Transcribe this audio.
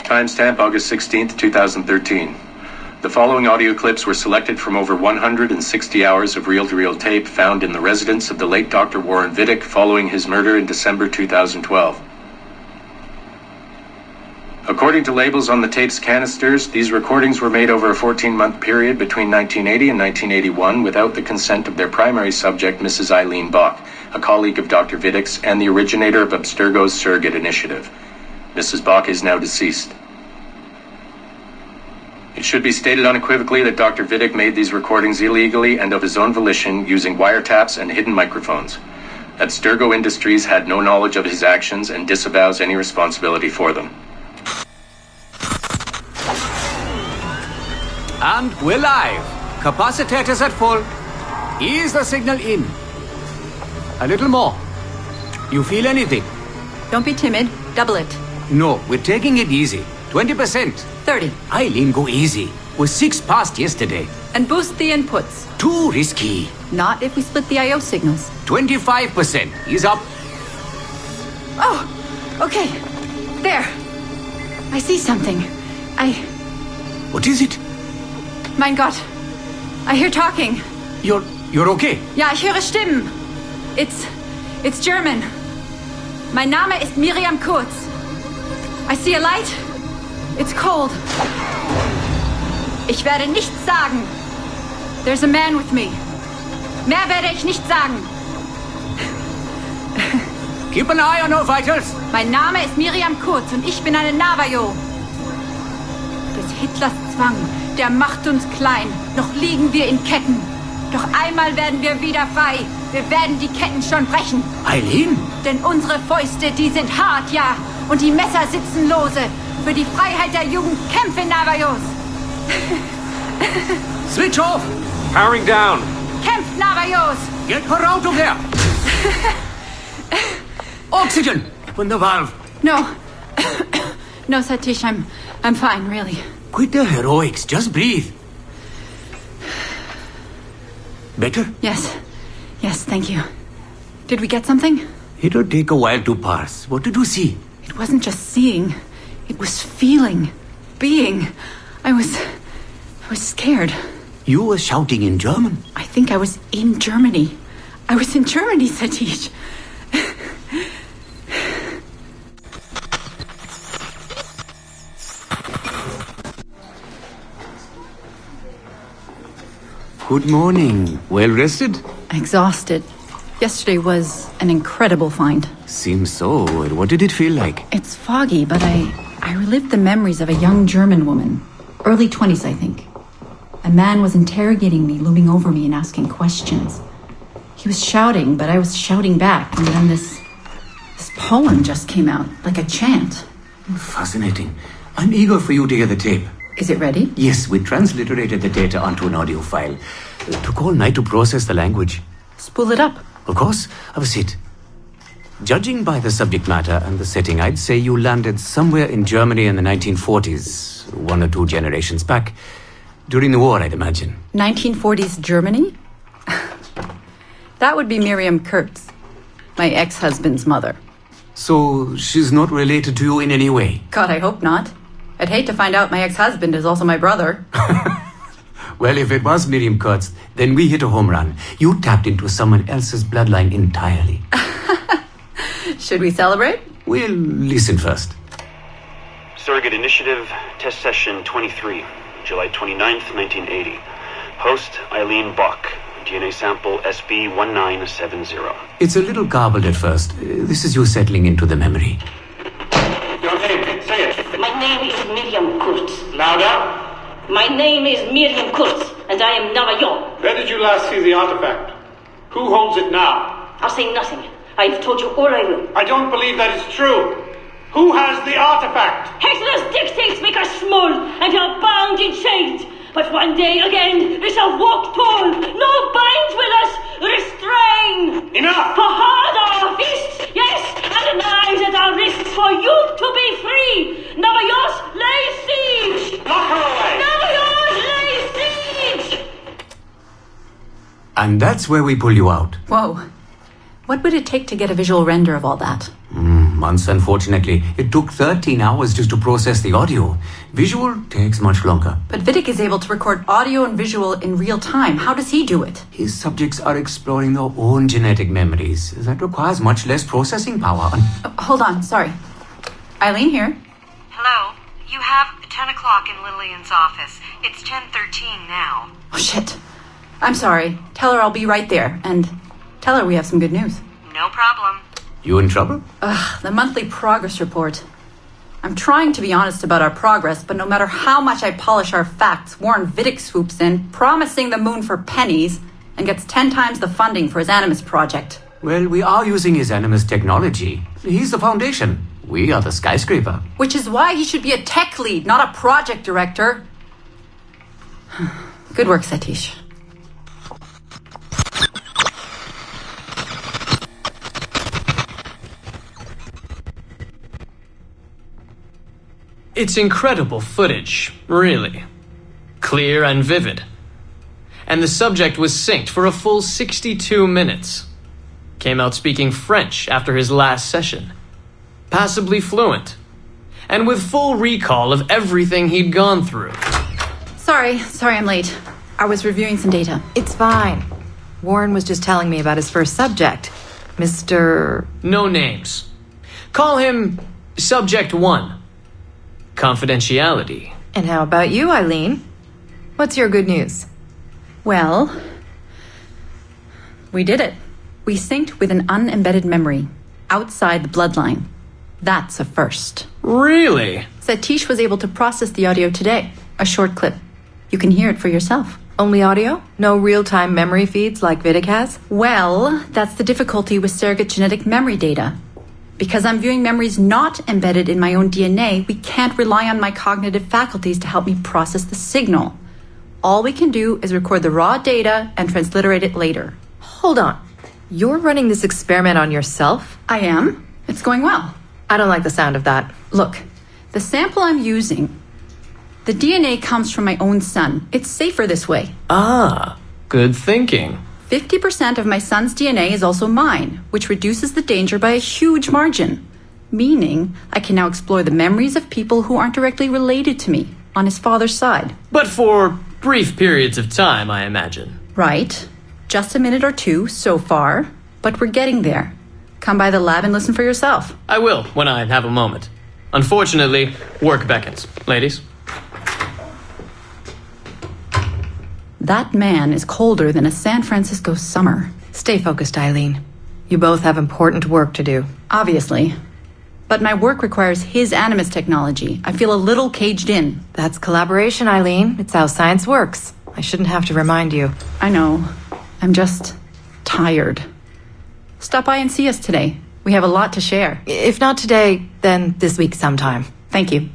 Timestamp August 16th, 2013. The following audio clips were selected from over 160 hours of reel-to-reel tape found in the residence of the late Dr. Warren Vidic following his murder in December 2012. According to labels on the tape's canisters, these recordings were made over a 14-month period between 1980 and 1981 without the consent of their primary subject, Mrs. Eileen Bach, a colleague of Dr. Vidic's and the originator of Abstergo's surrogate initiative. Mrs. Bach is now deceased. It should be stated unequivocally that Dr. Vidic made these recordings illegally and of his own volition using wiretaps and hidden microphones. Abstergo Industries had no knowledge of his actions and disavows any responsibility for them. And we're live. Capacitors at full. Ease the signal in. A little more. You feel anything? Don't be timid. Double it. No, we're taking it easy. 20%. 30. Eileen, go easy. We're 6 past yesterday. And boost the inputs. Too risky. Not if we split the I/O signals. 25%. Ease up. Oh, okay. There. I see something. What is it? Mein Gott. I hear talking. You're okay? Ja, ich höre Stimmen. It's German. Mein Name ist Miriam Kurz. I see a light. It's cold. Ich werde nichts sagen. There's a man with me. Mehr werde ich nicht sagen. Keep an eye on our vitals. Mein Name ist Miriam Kurz und ich bin eine Navajo. Des Hitlers Zwang, der macht uns klein. Noch liegen wir in Ketten. Doch einmal werden wir wieder frei. Wir werden die Ketten schon brechen. Eileen? Denn unsere Fäuste, die sind hart, ja. Und die Messer sitzen lose. Für die Freiheit der Jugend kämpfen Navajos. Switch off. Powering down. Kämpft Navajos. Get her out of there. Oxygen. Open the valve. No. No, Satish, I'm fine, really. Quit the heroics. Just breathe. Better? Yes. Yes, thank you. Did we get something? It'll take a while to parse. What did you see? It wasn't just seeing. It was feeling. Being. I was scared. You were shouting in German? I think I was in Germany. I was in Germany, Satish. Good morning. Well rested? Exhausted. Yesterday was an incredible find. Seems so. What did it feel like? It's foggy, but I relived the memories of a young German woman. Early 20s, I think. A man was interrogating me, looming over me and asking questions. He was shouting, but I was shouting back. And then this poem just came out, like a chant. Fascinating. I'm eager for you to hear the tape. Is it ready? Yes, we transliterated the data onto an audio file. It took all night to process the language. Spool it up. Of course, have a seat. Judging by the subject matter and the setting, I'd say you landed somewhere in Germany in the 1940s, 1 or 2 generations back. During the war, I'd imagine. 1940s Germany? That would be Miriam Kurtz, my ex-husband's mother. So she's not related to you in any way? God, I hope not. I'd hate to find out my ex-husband is also my brother. Well, if it was Miriam Kurtz, then we hit a home run. You tapped into someone else's bloodline entirely. Should we celebrate? We'll listen first. Surrogate Initiative, Test Session 23, July 29th, 1980. Host, Eileen Bach. DNA sample SB1970. It's a little garbled at first. This is you settling into the memory. Your name, say it. My name is Miriam Kurtz. Louder. My name is Miriam Kurtz, and I am Navajo. Where did you last see the artifact? Who holds it now? I'll say nothing. I have told you all I will. I don't believe that is true. Who has the artifact? Hitler's dictates make us small, and we are bound in chains. But one day again, we shall walk tall. No binds will us restrain. Enough! For hard our fists, yes, and the knives at our wrists for you to be free. Navajos lay siege. Lock her away. Navajos lay siege. And that's where we pull you out. Whoa. What would it take to get a visual render of all that? months, unfortunately. It took 13 hours just to process the audio. Visual takes much longer. But Vidic is able to record audio and visual in real time. How does he do it? His subjects are exploring their own genetic memories. That requires much less processing power. Hold on, sorry. Eileen here. Hello. You have 10 o'clock in Lillian's office. It's 10:13 now. Oh, shit. I'm sorry. Tell her I'll be right there. And tell her we have some good news. No problem. You in trouble? The monthly progress report. I'm trying to be honest about our progress, but no matter how much I polish our facts, Warren Vidic swoops in, promising the moon for pennies, and gets 10 times the funding for his Animus project. Well, we are using his Animus technology. He's the foundation. We are the skyscraper. Which is why he should be a tech lead, not a project director. Good work, Satish. It's incredible footage, really. Clear and vivid. And the subject was synced for a full 62 minutes. Came out speaking French after his last session. Passably fluent. And with full recall of everything he'd gone through. Sorry I'm late. I was reviewing some data. It's fine. Warren was just telling me about his first subject. Mr. No names. Call him Subject 1. Confidentiality. And how about you, Eileen? What's your good news? Well, we did it. We synced with an unembedded memory outside the bloodline. That's a first. Really? Satish was able to process the audio today. A short clip. You can hear it for yourself. Only audio? No real-time memory feeds like Vidic has? Well, that's the difficulty with surrogate genetic memory data. Because I'm viewing memories not embedded in my own DNA, we can't rely on my cognitive faculties to help me process the signal. All we can do is record the raw data and transliterate it later. Hold on. You're running this experiment on yourself? I am. It's going well. I don't like the sound of that. Look, the sample I'm using, the DNA comes from my own son. It's safer this way. Ah, good thinking. 50% of my son's DNA is also mine, which reduces the danger by a huge margin. Meaning, I can now explore the memories of people who aren't directly related to me on his father's side. But for brief periods of time, I imagine. Right. Just a minute or two so far, but we're getting there. Come by the lab and listen for yourself. I will, when I have a moment. Unfortunately, work beckons. Ladies? That man is colder than a San Francisco summer. Stay focused, Eileen. You both have important work to do. Obviously. But my work requires his Animus technology. I feel a little caged in. That's collaboration, Eileen. It's how science works. I shouldn't have to remind you. I know. I'm just tired. Stop by and see us today. We have a lot to share. If not today, then this week sometime. Thank you.